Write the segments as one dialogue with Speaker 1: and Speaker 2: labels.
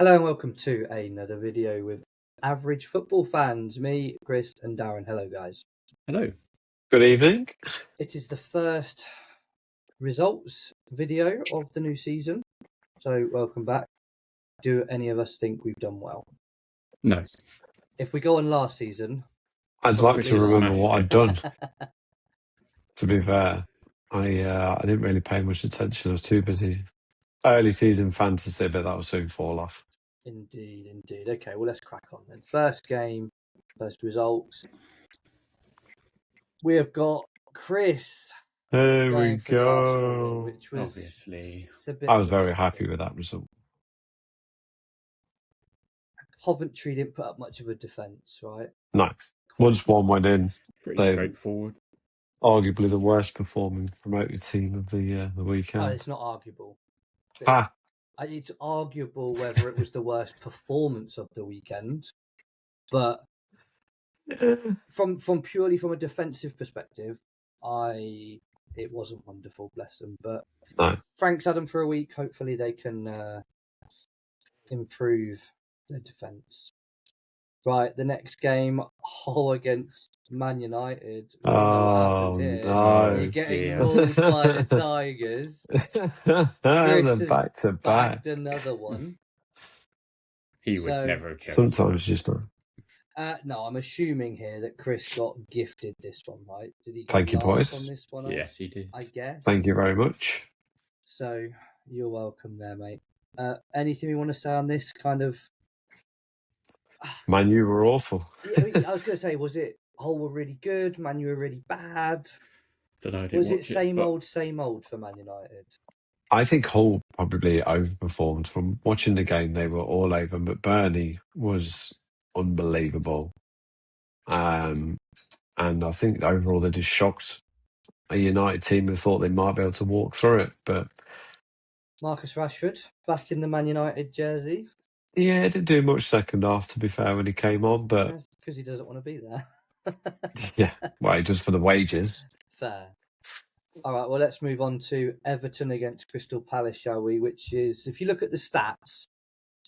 Speaker 1: Hello and welcome to another video with average football fans. Me, Chris and Darren. Hello guys.
Speaker 2: Hello.
Speaker 3: Good evening.
Speaker 1: It is the first results video of the new season. So welcome back. Do any of us think we've done well?
Speaker 2: No.
Speaker 1: If we go on last season,
Speaker 3: I'd like to remember
Speaker 2: smash
Speaker 3: what
Speaker 2: it.
Speaker 3: I'd done. To be fair, I didn't really pay much attention. I was too busy. Early season fantasy, but that will soon fall off.
Speaker 1: Indeed. Okay, well let's crack on then. First game, first results. We have got Chris
Speaker 3: There
Speaker 1: going
Speaker 3: we
Speaker 1: for the Arsenal win,
Speaker 3: go.
Speaker 1: which was
Speaker 2: Obviously.
Speaker 1: a bit
Speaker 3: I was
Speaker 1: of a
Speaker 3: very
Speaker 1: tick.
Speaker 3: happy with that result.
Speaker 1: Coventry didn't put up much of a defence, right?
Speaker 3: No. Once one went in,
Speaker 2: Pretty
Speaker 3: they
Speaker 2: straightforward.
Speaker 3: arguably the worst performing promoted team of the
Speaker 1: Oh,
Speaker 3: weekend.
Speaker 1: it's not arguable.
Speaker 3: Ha!
Speaker 1: It's arguable whether it was the worst performance of the weekend, but from purely from a defensive perspective, it wasn't wonderful, bless them. But
Speaker 3: No.
Speaker 1: Frank's had them for a week. Hopefully, they can improve their defence. Right, the next game, Hull against Man United. We all know what happened here.
Speaker 3: no.
Speaker 1: You're getting
Speaker 2: dear.
Speaker 1: mauled by the Tigers.
Speaker 3: And
Speaker 1: has
Speaker 3: then back to back.
Speaker 1: Bagged another one.
Speaker 2: He would
Speaker 1: So-
Speaker 2: never have chosen.
Speaker 3: Sometimes just not.
Speaker 1: No, I'm assuming here that Chris got gifted this one, right? Did he? Get
Speaker 3: Thank you,
Speaker 1: last
Speaker 3: boys.
Speaker 1: On this one,
Speaker 2: Yes, he did.
Speaker 1: I guess.
Speaker 3: Thank you very much.
Speaker 1: So you're welcome there, mate. Anything you want to say on this kind of?
Speaker 3: Man, you were awful.
Speaker 1: I was going to say, was it Hull were really good, Man U were really bad?
Speaker 2: Don't know.
Speaker 1: Was it same old for Man United?
Speaker 3: I think Hull probably overperformed. From watching the game, they were all over, but Burnley was unbelievable. And I think overall they just shocked a United team who thought they might be able to walk through it. But
Speaker 1: Marcus Rashford back in the Man United jersey.
Speaker 3: yeah, it didn't do much second half, to be fair, when he came on. But
Speaker 1: Because he doesn't want to be there.
Speaker 3: yeah, well, just for the wages.
Speaker 1: Fair. All right, well, let's move on to Everton against Crystal Palace, shall we? Which is, if you look at the stats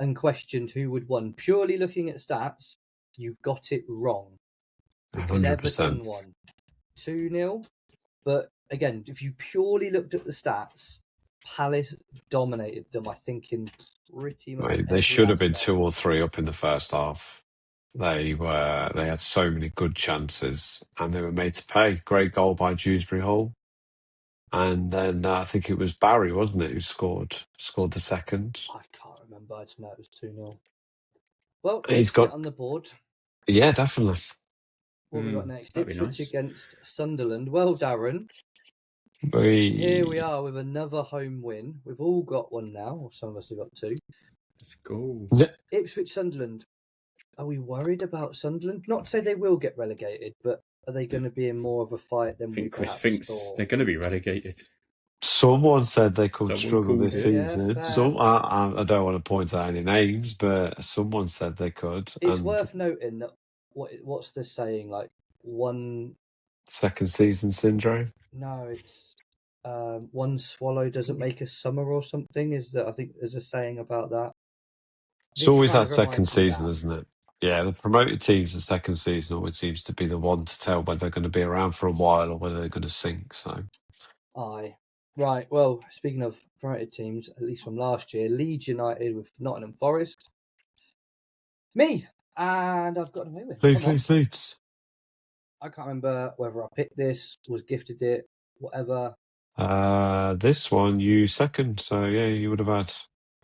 Speaker 1: and questioned who would won, purely looking at stats, you got it wrong. Because
Speaker 3: 100%.
Speaker 1: Everton won 2-0. But again, if you purely looked at the stats, Palace dominated them, I think, in pretty much
Speaker 3: Mate, they
Speaker 1: every
Speaker 3: should have been
Speaker 1: aspect.
Speaker 3: 2 or 3 up in the first half. They had so many good chances and they were made to pay. Great goal by Dewsbury Hall. And then I think it was Barry, wasn't it, who scored the second.
Speaker 1: I can't remember. I just know it was 2-0. Well,
Speaker 3: He's
Speaker 1: let's
Speaker 3: got-
Speaker 1: get on the board.
Speaker 3: Yeah, definitely.
Speaker 1: What have we got next?
Speaker 2: that'd be
Speaker 1: Ipswich
Speaker 2: nice.
Speaker 1: against Sunderland. Well, Darren, here we are with another home win. We've all got one now, or some of us have got 2.
Speaker 2: Let's go.
Speaker 1: Ipswich, Sunderland. Are we worried about Sunderland? Not to say they will get relegated, but are they going to be in more of a fight than
Speaker 2: I
Speaker 1: we
Speaker 2: think Chris
Speaker 1: perhaps
Speaker 2: thinks
Speaker 1: thought?
Speaker 2: they're going to be relegated.
Speaker 3: Someone said they could
Speaker 2: Someone
Speaker 3: struggle
Speaker 2: called
Speaker 3: this
Speaker 2: it.
Speaker 1: Yeah,
Speaker 3: season.
Speaker 1: fair.
Speaker 3: I don't want to point out any names, but someone said they could.
Speaker 1: It's
Speaker 3: and
Speaker 1: worth noting that what's the saying? Like one.
Speaker 3: second season syndrome.
Speaker 1: No, it's one swallow doesn't make a summer or something. Is that I think there's a saying about that.
Speaker 3: It's
Speaker 1: This
Speaker 3: always
Speaker 1: kind
Speaker 3: that
Speaker 1: of
Speaker 3: second
Speaker 1: reminds me of
Speaker 3: season,
Speaker 1: that.
Speaker 3: isn't it? Yeah, the promoted teams, the second season always seems to be the one to tell whether they're going to be around for a while or whether they're going to sink. So,
Speaker 1: Aye. Right, well, speaking of promoted teams, at least from last year, Leeds United with Nottingham Forest. Me! And I've got away with it. Come on.
Speaker 3: Leeds.
Speaker 1: I can't remember whether I picked this, was gifted it, whatever.
Speaker 3: This one, you second. So, yeah, you would have had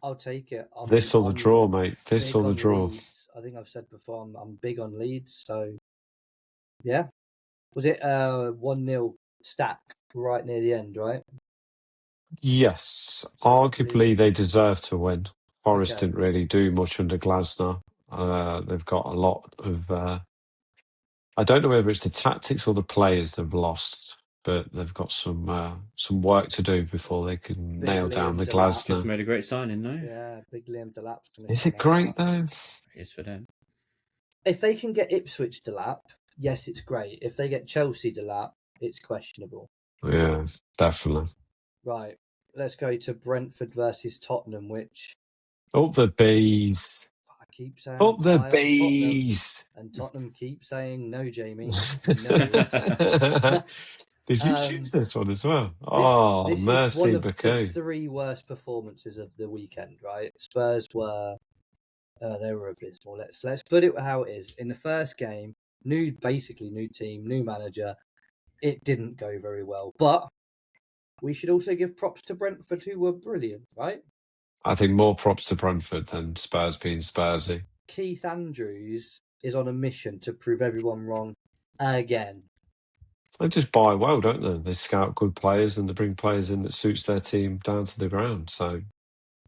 Speaker 1: I'll take it.
Speaker 3: this or the draw, mate. This
Speaker 1: big
Speaker 3: or the
Speaker 1: on
Speaker 3: draw.
Speaker 1: Leeds. I think I've said before, I'm big on Leeds, so yeah. Was it 1-0 stack right near the end, right?
Speaker 3: Yes.
Speaker 1: So I
Speaker 3: Arguably,
Speaker 1: believe-
Speaker 3: they deserve to win. Forest
Speaker 1: Okay.
Speaker 3: didn't really do much under Glasner. They've got a lot of... I don't know whether it's the tactics or the players they've lost, but they've got some work to do before they can
Speaker 1: Big
Speaker 3: nail down
Speaker 1: Liam
Speaker 3: the
Speaker 1: Delap.
Speaker 2: Just
Speaker 3: Glasner.
Speaker 2: made a great signing, though.
Speaker 1: Yeah, big Liam Delap's going to
Speaker 3: Is it great, though?
Speaker 2: It is for them.
Speaker 1: If they can get Ipswich Delap, yes, it's great. If they get Chelsea Delap, it's questionable.
Speaker 3: Yeah, definitely.
Speaker 1: Right, let's go to Brentford versus Tottenham, which
Speaker 3: Up the bees.
Speaker 1: I keep saying
Speaker 3: Up the
Speaker 1: high on Tottenham,
Speaker 3: bees.
Speaker 1: and Tottenham keep saying no, Jamie, no.
Speaker 3: Did you choose this one as well?
Speaker 1: This is
Speaker 3: mercy,
Speaker 1: one of the
Speaker 3: Baku.
Speaker 1: 3 worst performances of the weekend, right? Spurs were they were abysmal. Let's put it how it is. In the first game, basically new team, new manager. It didn't go very well, but we should also give props to Brentford, who were brilliant, right?
Speaker 3: I think more props to Brentford than Spurs being Spursy.
Speaker 1: Keith Andrews is on a mission to prove everyone wrong again.
Speaker 3: They just buy well, don't they? They scout good players and they bring players in that suits their team down to the ground. So,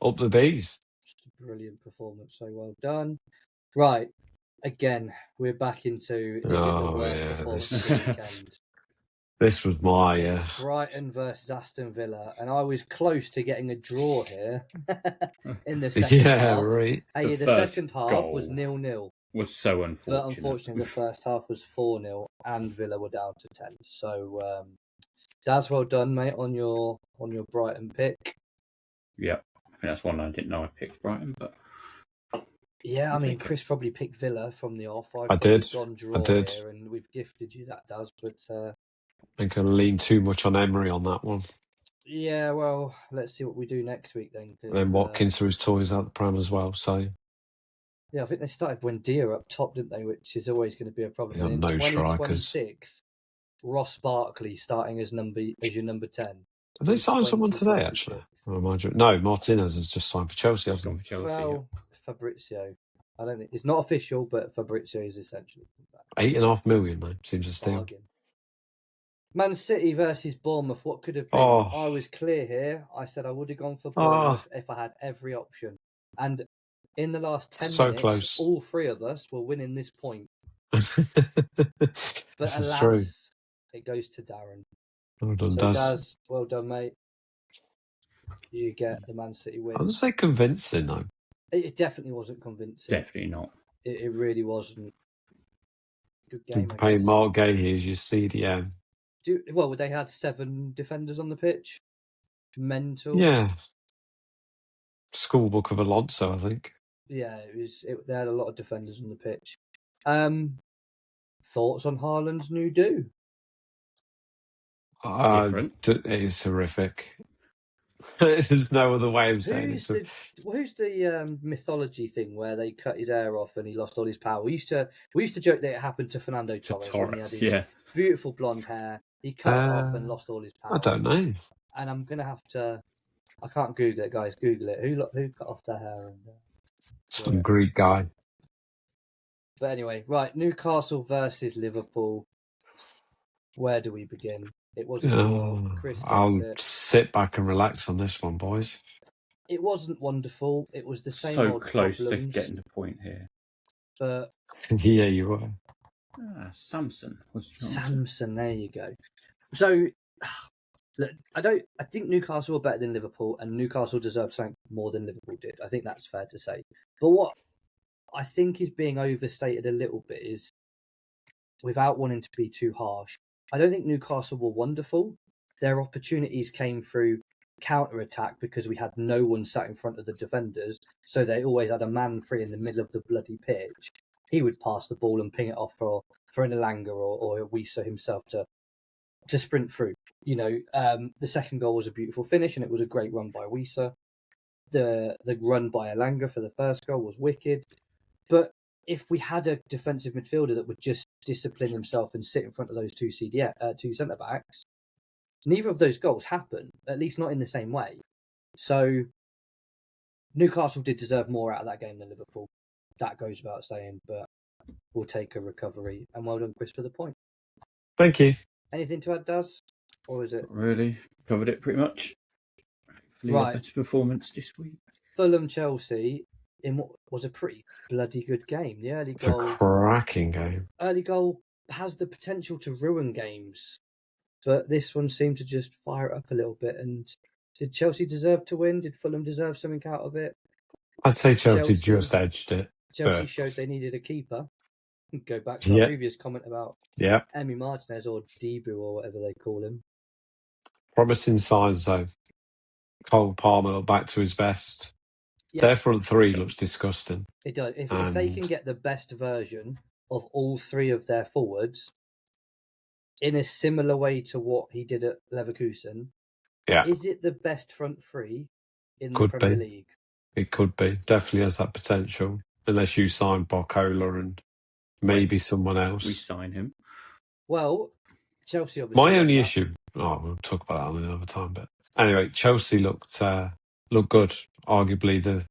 Speaker 3: up the bees.
Speaker 1: Just a brilliant performance, so well done. Right, again, we're back into is it the worst performance of the weekend?
Speaker 3: This was my
Speaker 1: Brighton versus Aston Villa, and I was close to getting a draw here in the second half.
Speaker 3: right.
Speaker 1: Hey, the second half was 0-0.
Speaker 2: Was so unfortunate.
Speaker 1: But unfortunately, the first half was 4-0, and Villa were down to 10. So, Daz, well done, mate, on your Brighton pick.
Speaker 2: Yeah, I think that's one I didn't know I picked Brighton, but
Speaker 1: yeah, I mean, Chris probably picked Villa from the off.
Speaker 3: I did.
Speaker 1: Gone draw
Speaker 3: I did.
Speaker 1: here, and we've gifted you that, Daz. But
Speaker 3: I think I leaned too much on Emery on that one.
Speaker 1: Yeah, well, let's see what we do next week then.
Speaker 3: And then Watkins threw his toys out the pram as well. So
Speaker 1: yeah, I think they started Buendia up top, didn't they? Which is always going to be a problem.
Speaker 3: Yeah,
Speaker 1: in
Speaker 3: no
Speaker 1: 2026,
Speaker 3: strikers.
Speaker 1: Ross Barkley starting as your number 10.
Speaker 3: Did they sign someone today, actually? No, Martinez has just signed for Chelsea, hasn't he?
Speaker 1: Well, Fabrizio. I don't think it's not official, but Fabrizio is essentially
Speaker 3: $8.5 million, though. Seems a steal.
Speaker 1: bargain. Man City versus Bournemouth. What could have been?
Speaker 3: Oh.
Speaker 1: I was clear here. I said I would have gone for Bournemouth if I had every option. And in the last 10 minutes,
Speaker 3: close.
Speaker 1: all 3 of us were winning this point.
Speaker 3: But
Speaker 1: alas,
Speaker 3: true.
Speaker 1: It goes to Darren.
Speaker 3: Well done,
Speaker 1: Daz. Well done, mate. You get the Man City win.
Speaker 3: I wouldn't say convincing, though.
Speaker 1: It definitely wasn't convincing.
Speaker 2: Definitely not.
Speaker 1: It really wasn't. Good game.
Speaker 3: Paying Mark Gahey as your CDM.
Speaker 1: Well, they had 7 defenders on the pitch. Mental.
Speaker 3: Yeah. Schoolbook of Alonso, I think.
Speaker 1: Yeah, they had a lot of defenders on the pitch. Thoughts on Haaland's new do?
Speaker 2: It's different.
Speaker 3: It is horrific. There's no other way of saying it.
Speaker 1: Who's the mythology thing where they cut his hair off and he lost all his power? We used to joke that it happened to Fernando Torres when he had his beautiful blonde hair. He cut it off and lost all his power.
Speaker 3: I don't know.
Speaker 1: And I'm gonna have to. I can't Google it, guys. Google it. Who cut off their hair?
Speaker 3: Some Greek guy.
Speaker 1: But anyway, right. Newcastle versus Liverpool. Where do we begin? It was a draw. Chris
Speaker 3: I'll sit back and relax on this one, boys.
Speaker 1: It wasn't wonderful. It was the same
Speaker 2: so
Speaker 1: old
Speaker 2: close
Speaker 1: problems,
Speaker 2: to getting the point here.
Speaker 1: But
Speaker 3: yeah, you were.
Speaker 2: Samson was
Speaker 1: Samson. There you go. So, look, I think Newcastle were better than Liverpool, and Newcastle deserved something more than Liverpool did. I think that's fair to say. But what I think is being overstated a little bit is, without wanting to be too harsh, I don't think Newcastle were wonderful. Their opportunities came through counter-attack because we had no one sat in front of the defenders, so they always had a man free in the middle of the bloody pitch. He would pass the ball and ping it off for an Elanga or a Wisa himself to sprint through. You know, the second goal was a beautiful finish and it was a great run by Wisa. The run by Elanga for the first goal was wicked. But if we had a defensive midfielder that would just discipline himself and sit in front of those two centre-backs, neither of those goals happened, at least not in the same way. So Newcastle did deserve more out of that game than Liverpool. That goes without saying, but we'll take a recovery. And well done, Chris, for the point.
Speaker 3: Thank you.
Speaker 1: Anything to add, Daz? Or is it?
Speaker 2: Really covered it pretty much. Hopefully a better performance this week.
Speaker 1: Fulham-Chelsea in what was a pretty bloody good game. The early goal...
Speaker 3: It's a cracking game.
Speaker 1: Early goal has the potential to ruin games. But this one seemed to just fire it up a little bit. And did Chelsea deserve to win? Did Fulham deserve something out of it?
Speaker 3: I'd say Chelsea just edged it.
Speaker 1: Chelsea showed they needed a keeper. Go back to our previous comment about Emi Martinez or Debu or whatever they call him.
Speaker 3: Promising signs, though. Cole Palmer back to his best. Their front three looks disgusting.
Speaker 1: It does. If they can get the best version of all three of their forwards in a similar way to what he did at Leverkusen, is it the best front three in the Premier League?
Speaker 3: It could be. Definitely has that potential. Unless you sign Barcola and maybe someone else.
Speaker 2: We sign him.
Speaker 1: Well, Chelsea obviously.
Speaker 3: My only issue. Oh, we'll talk about that another time. But anyway, Chelsea looked good. Arguably,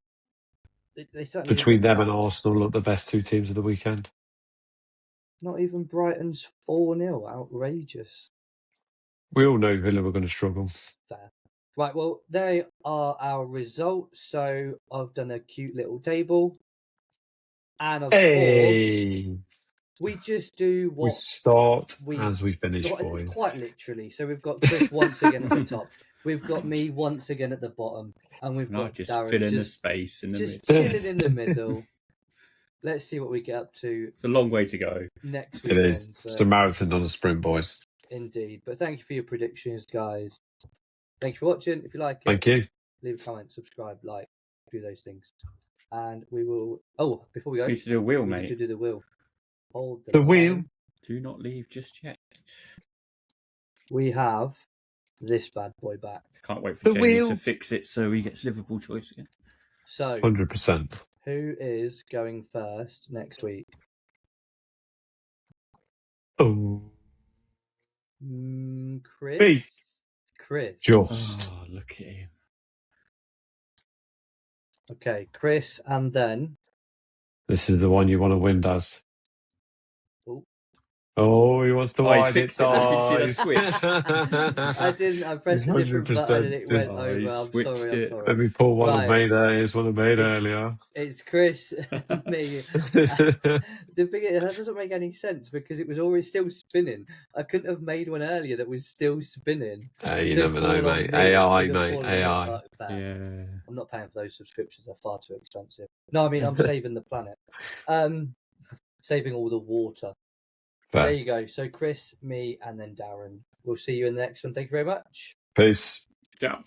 Speaker 3: between them and Arsenal, looked the best two teams of the weekend.
Speaker 1: Not even Brighton's 4-0. Outrageous.
Speaker 3: We all know Villa were going to struggle.
Speaker 1: Fair. Right, well, they are our results. So I've done a cute little table. And of course, we just do what...
Speaker 3: We start as we finish, boys.
Speaker 1: Quite literally. So we've got Chris once again at the top. We've got me once again at the bottom. And we've got
Speaker 2: just
Speaker 1: Darren
Speaker 2: filling the space in the middle.
Speaker 1: Just chilling in the middle. Let's see what we get up to.
Speaker 2: It's a long way to go.
Speaker 1: Next weekend.
Speaker 3: It is. It's a marathon, not a sprint, boys.
Speaker 1: Indeed. But thank you for your predictions, guys. Thank you for watching. If you like it,
Speaker 3: thank you.
Speaker 1: Leave a comment, subscribe, like, do those things. And we will... Oh, before we go...
Speaker 2: We need to do a wheel, mate.
Speaker 1: We need to do the wheel. Hold
Speaker 3: the wheel.
Speaker 2: Do not leave just yet.
Speaker 1: We have this bad boy back.
Speaker 2: Can't wait for Jamie to fix it so he gets Liverpool choice again.
Speaker 1: So...
Speaker 3: 100%.
Speaker 1: Who is going first next week?
Speaker 3: Oh.
Speaker 1: Chris?
Speaker 3: Me.
Speaker 1: Chris.
Speaker 3: Just.
Speaker 2: Oh, look at him.
Speaker 1: Okay, Chris, and then...
Speaker 3: This is the one you want to win, Daz.
Speaker 1: Oh,
Speaker 3: he wants to widen it.
Speaker 2: Did you see the switch?
Speaker 1: I didn't. I pressed a different button and it went over. I'm sorry.
Speaker 3: Let me pull one I made there. Here's one I made earlier.
Speaker 1: It's Chris and me. The thing is, that doesn't make any sense because it was already still spinning. I couldn't have made one earlier that was still spinning.
Speaker 3: You never know, mate. AI, mate. AI.
Speaker 1: Yeah. I'm not paying for those subscriptions. They're far too expensive. No, I mean, I'm saving the planet. Saving all the water. Fair. There you go. So Chris, me, and then Darren. We'll see you in the next one. Thank you very much.
Speaker 3: Peace.
Speaker 2: Ciao.